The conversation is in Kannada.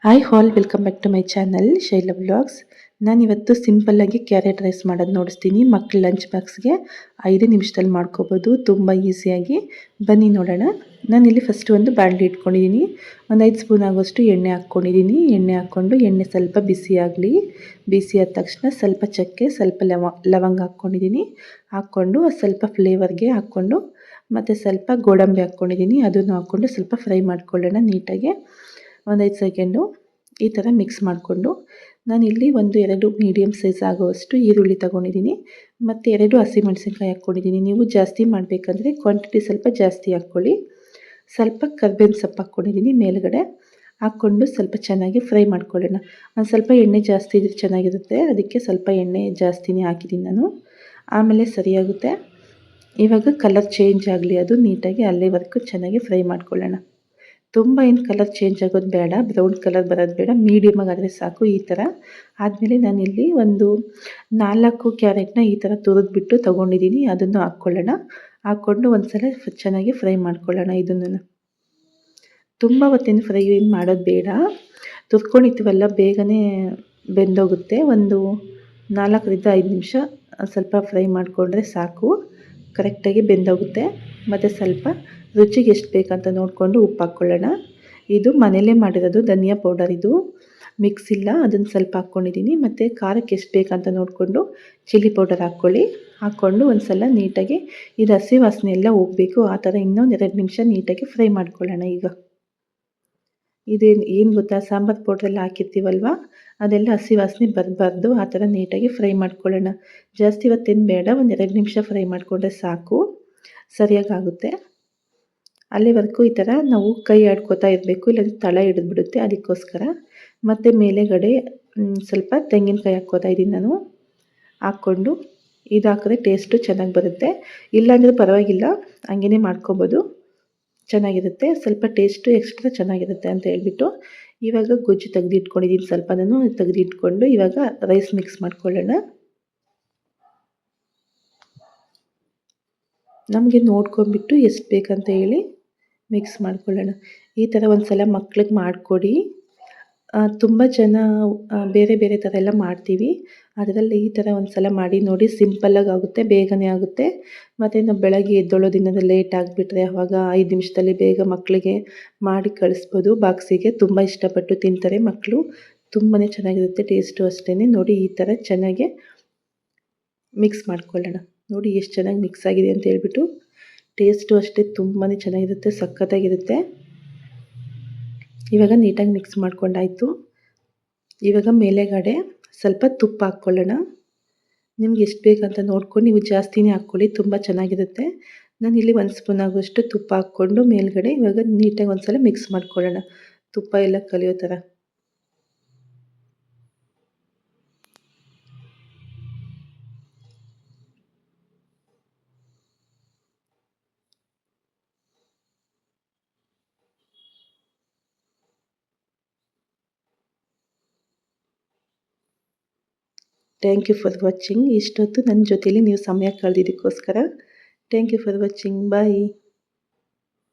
Hi all welcome back to my channel Shaila vlogs. ನಾನಿವತ್ತು ಸಿಂಪಲ್ಲಾಗಿ ಕ್ಯಾರೆಟ್ ರೈಸ್ ಮಾಡೋದು ನೋಡಿಸ್ತೀನಿ. ಮಕ್ಕಳ ಲಂಚ್ ಬಾಕ್ಸ್ಗೆ 5 ನಿಮಿಷದಲ್ಲಿ ಮಾಡ್ಕೋಬೋದು, ತುಂಬ ಈಸಿಯಾಗಿ. ಬನ್ನಿ ನೋಡೋಣ. ನಾನಿಲ್ಲಿ ಫಸ್ಟ್ ಒಂದು ಬಾಣಲಿ ಇಟ್ಕೊಂಡಿದ್ದೀನಿ. ಒಂದು 5 ಸ್ಪೂನ್ ಆಗೋಷ್ಟು ಎಣ್ಣೆ ಹಾಕ್ಕೊಂಡಿದ್ದೀನಿ. ಎಣ್ಣೆ ಹಾಕ್ಕೊಂಡು ಎಣ್ಣೆ ಸ್ವಲ್ಪ ಬಿಸಿ ಆಗಲಿ. ಬಿಸಿ ಆದ ತಕ್ಷಣ ಸ್ವಲ್ಪ ಚಕ್ಕೆ, ಸ್ವಲ್ಪ ಲವಂಗ ಹಾಕ್ಕೊಂಡಿದ್ದೀನಿ. ಹಾಕ್ಕೊಂಡು ಸ್ವಲ್ಪ ಫ್ಲೇವರ್ಗೆ ಹಾಕ್ಕೊಂಡು ಮತ್ತು ಸ್ವಲ್ಪ ಗೋಡಂಬಿ ಹಾಕ್ಕೊಂಡಿದ್ದೀನಿ. ಅದನ್ನು ಹಾಕ್ಕೊಂಡು ಸ್ವಲ್ಪ ಫ್ರೈ ಮಾಡ್ಕೊಳ್ಳೋಣ ನೀಟಾಗಿ. ಒಂದು 5 ಸೆಕೆಂಡು ಈ ಥರ ಮಿಕ್ಸ್ ಮಾಡಿಕೊಂಡು ನಾನಿಲ್ಲಿ 1-2 ಮೀಡಿಯಮ್ ಸೈಜ್ ಆಗುವಷ್ಟು ಈರುಳ್ಳಿ ತೊಗೊಂಡಿದ್ದೀನಿ ಮತ್ತು 2 ಹಸಿಮೆಣಸಿನ್ಕಾಯಿ ಹಾಕ್ಕೊಂಡಿದ್ದೀನಿ. ನೀವು ಜಾಸ್ತಿ ಮಾಡಬೇಕಂದ್ರೆ ಕ್ವಾಂಟಿಟಿ ಸ್ವಲ್ಪ ಜಾಸ್ತಿ ಹಾಕ್ಕೊಳ್ಳಿ. ಸ್ವಲ್ಪ ಕರ್ಬೇವಿನ ಸೊಪ್ಪು ಹಾಕ್ಕೊಂಡಿದ್ದೀನಿ ಮೇಲ್ಗಡೆ. ಹಾಕ್ಕೊಂಡು ಸ್ವಲ್ಪ ಚೆನ್ನಾಗಿ ಫ್ರೈ ಮಾಡ್ಕೊಳ್ಳೋಣ. ಒಂದು ಸ್ವಲ್ಪ ಎಣ್ಣೆ ಜಾಸ್ತಿ ಇದ್ರೆ ಚೆನ್ನಾಗಿರುತ್ತೆ, ಅದಕ್ಕೆ ಸ್ವಲ್ಪ ಎಣ್ಣೆ ಜಾಸ್ತಿನೇ ಹಾಕಿದ್ದೀನಿ ನಾನು. ಆಮೇಲೆ ಸರಿಯಾಗುತ್ತೆ. ಇವಾಗ ಕಲರ್ ಚೇಂಜ್ ಆಗಲಿ, ಅದು ನೀಟಾಗಿ ಅಲ್ಲಿವರೆಗೂ ಚೆನ್ನಾಗಿ ಫ್ರೈ ಮಾಡ್ಕೊಳ್ಳೋಣ. ತುಂಬ ಏನು ಕಲರ್ ಚೇಂಜ್ ಆಗೋದು ಬೇಡ, ಬ್ರೌನ್ ಕಲರ್ ಬರೋದು ಬೇಡ, ಮೀಡಿಯಮ್ ಆದರೆ ಸಾಕು. ಈ ಥರ ಆದಮೇಲೆ ನಾನಿಲ್ಲಿ ಒಂದು 4 ಕ್ಯಾರೆಟ್ನ ಈ ಥರ ತುರಿದ್ಬಿಟ್ಟು ತೊಗೊಂಡಿದ್ದೀನಿ. ಅದನ್ನು ಹಾಕ್ಕೊಳ್ಳೋಣ. ಹಾಕ್ಕೊಂಡು ಒಂದು ಸಲ ಚೆನ್ನಾಗಿ ಫ್ರೈ ಮಾಡ್ಕೊಳ್ಳೋಣ. ಇದನ್ನು ತುಂಬ ಹೊತ್ತಿನ ಫ್ರೈ ಏನು ಮಾಡೋದು ಬೇಡ, ತುರ್ಕೊಂಡಿರ್ತೀವಲ್ಲ ಬೇಗನೆ ಬೆಂದೋಗುತ್ತೆ. ಒಂದು 4-5 ನಿಮಿಷ ಸ್ವಲ್ಪ ಫ್ರೈ ಮಾಡಿಕೊಂಡ್ರೆ ಸಾಕು, ಕರೆಕ್ಟಾಗಿ ಬೆಂದೋಗುತ್ತೆ. ಮತ್ತು ಸ್ವಲ್ಪ ರುಚಿಗೆ ಎಷ್ಟು ಬೇಕಂತ ನೋಡಿಕೊಂಡು ಉಪ್ಪು ಹಾಕ್ಕೊಳ್ಳೋಣ. ಇದು ಮನೆಯಲ್ಲೇ ಮಾಡಿರೋದು ಧನಿಯಾ ಪೌಡರ್, ಇದು ಮಿಕ್ಸ್ ಇಲ್ಲ. ಅದನ್ನು ಸ್ವಲ್ಪ ಹಾಕ್ಕೊಂಡಿದ್ದೀನಿ. ಮತ್ತು ಖಾರಕ್ಕೆ ಎಷ್ಟು ಬೇಕಂತ ನೋಡಿಕೊಂಡು ಚಿಲ್ಲಿ ಪೌಡರ್ ಹಾಕ್ಕೊಳ್ಳಿ. ಹಾಕ್ಕೊಂಡು ಒಂದು ಸಲ ನೀಟಾಗಿ ಇದು ಹಸಿ ವಾಸನೆ ಎಲ್ಲ ಹೋಗಬೇಕು. ಆ ಥರ ಇನ್ನೊಂದು 2 ನಿಮಿಷ ನೀಟಾಗಿ ಫ್ರೈ ಮಾಡ್ಕೊಳ್ಳೋಣ. ಈಗ ಏನು ಗೊತ್ತಾ, ಸಾಂಬಾರು ಪೌಡ್ರೆಲ್ಲ ಹಾಕಿರ್ತೀವಲ್ವ, ಅದೆಲ್ಲ ಹಸಿ ವಾಸನೆ ಬರಬಾರ್ದು. ಆ ಥರ ನೀಟಾಗಿ ಫ್ರೈ ಮಾಡ್ಕೊಳ್ಳೋಣ. ಜಾಸ್ತಿ ಹೊತ್ತೇನು ಬೇಡ, ಒಂದು 2 ನಿಮಿಷ ಫ್ರೈ ಮಾಡಿಕೊಂಡ್ರೆ ಸಾಕು, ಸರಿಯಾಗುತ್ತೆ. ಅಲ್ಲಿವರೆಗೂ ಈ ಥರ ನಾವು ಕೈ ಆಡ್ಕೋತಾ ಇರಬೇಕು, ಇಲ್ಲಾಂದರೆ ತಳ ಹಿಡಿದ್ಬಿಡುತ್ತೆ. ಅದಕ್ಕೋಸ್ಕರ ಮತ್ತು ಮೇಲೆಗಡೆ ಸ್ವಲ್ಪ ತೆಂಗಿನಕಾಯಿ ಹಾಕ್ಕೋತಾ ಇದ್ದೀನಿ ನಾನು. ಹಾಕ್ಕೊಂಡು ಇದು ಹಾಕಿದ್ರೆ ಟೇಸ್ಟು ಚೆನ್ನಾಗಿ ಬರುತ್ತೆ. ಇಲ್ಲಾಂದರೆ ಪರವಾಗಿಲ್ಲ, ಹಂಗೇ ಮಾಡ್ಕೊಬೋದು, ಚೆನ್ನಾಗಿರುತ್ತೆ. ಸ್ವಲ್ಪ ಟೇಸ್ಟು ಎಕ್ಸ್ಟ್ರಾ ಚೆನ್ನಾಗಿರುತ್ತೆ ಅಂತ ಹೇಳ್ಬಿಟ್ಟು ಇವಾಗ ಗೊಜ್ಜು ತೆಗೆದಿಟ್ಕೊಂಡಿದ್ದೀನಿ. ಸ್ವಲ್ಪ ನಾನು ತೆಗೆದಿಟ್ಕೊಂಡು ಇವಾಗ ರೈಸ್ ಮಿಕ್ಸ್ ಮಾಡ್ಕೊಳ್ಳೋಣ. ನಮಗೆ ನೋಡ್ಕೊಂಬಿಟ್ಟು ಎಷ್ಟು ಬೇಕಂತ ಹೇಳಿ ಮಿಕ್ಸ್ ಮಾಡ್ಕೊಳ್ಳೋಣ. ಈ ಥರ ಒಂದು ಸಲ ಮಕ್ಳಿಗೆ ಮಾಡಿಕೊಡಿ. ತುಂಬ ಜನ ಬೇರೆ ಬೇರೆ ಥರ ಎಲ್ಲ ಮಾಡ್ತೀವಿ, ಅದರಲ್ಲಿ ಈ ಥರ ಒಂದು ಸಲ ಮಾಡಿ ನೋಡಿ. ಸಿಂಪಲ್ಲಾಗಿ ಆಗುತ್ತೆ, ಬೇಗನೆ ಆಗುತ್ತೆ. ಮತ್ತು ನಾವು ಬೆಳಗ್ಗೆ ಎದ್ದೊಳೋದಿನ ಲೇಟ್ ಆಗಿಬಿಟ್ರೆ ಆವಾಗ 5 ನಿಮಿಷದಲ್ಲಿ ಬೇಗ ಮಕ್ಕಳಿಗೆ ಮಾಡಿ ಕಳಿಸ್ಬೋದು ಬಾಕ್ಸಿಗೆ. ತುಂಬ ಇಷ್ಟಪಟ್ಟು ತಿಂತಾರೆ ಮಕ್ಕಳು. ತುಂಬಾ ಚೆನ್ನಾಗಿರುತ್ತೆ, ಟೇಸ್ಟು ಅಷ್ಟೇ. ನೋಡಿ ಈ ಥರ ಚೆನ್ನಾಗಿ ಮಿಕ್ಸ್ ಮಾಡ್ಕೊಳ್ಳೋಣ. ನೋಡಿ ಎಷ್ಟು ಚೆನ್ನಾಗಿ ಮಿಕ್ಸ್ ಆಗಿದೆ ಅಂತ ಹೇಳ್ಬಿಟ್ಟು. ಟೇಸ್ಟು ಅಷ್ಟೇ ತುಂಬಾ ಚೆನ್ನಾಗಿರುತ್ತೆ, ಸಖತ್ತಾಗಿರುತ್ತೆ. ಇವಾಗ ನೀಟಾಗಿ ಮಿಕ್ಸ್ ಮಾಡ್ಕೊಂಡಾಯಿತು. ಇವಾಗ ಮೇಲೆಗಡೆ ಸ್ವಲ್ಪ ತುಪ್ಪ ಹಾಕ್ಕೊಳ್ಳೋಣ. ನಿಮ್ಗೆ ಎಷ್ಟು ಬೇಕಂತ ನೋಡ್ಕೊಂಡು ನೀವು ಜಾಸ್ತಿನೇ ಹಾಕ್ಕೊಳ್ಳಿ, ತುಂಬ ಚೆನ್ನಾಗಿರುತ್ತೆ. ನಾನಿಲ್ಲಿ 1 ಸ್ಪೂನ್ ಆಗೋಷ್ಟು ತುಪ್ಪ ಹಾಕ್ಕೊಂಡು ಮೇಲ್ಗಡೆ ಇವಾಗ ನೀಟಾಗಿ ಒಂದು ಸಲ ಮಿಕ್ಸ್ ಮಾಡ್ಕೊಳ್ಳೋಣ, ತುಪ್ಪ ಎಲ್ಲ ಕಲಿಯೋ ಥರ. Thank you for watching. ಇಷ್ಟೊತ್ತು ನನ್ನ ಜೊತೆಲಿ ನೀವು ಸಮಯ ಕಳೆದಿದ್ದಕ್ಕೋಸ್ಕರ thank you for watching. Bye.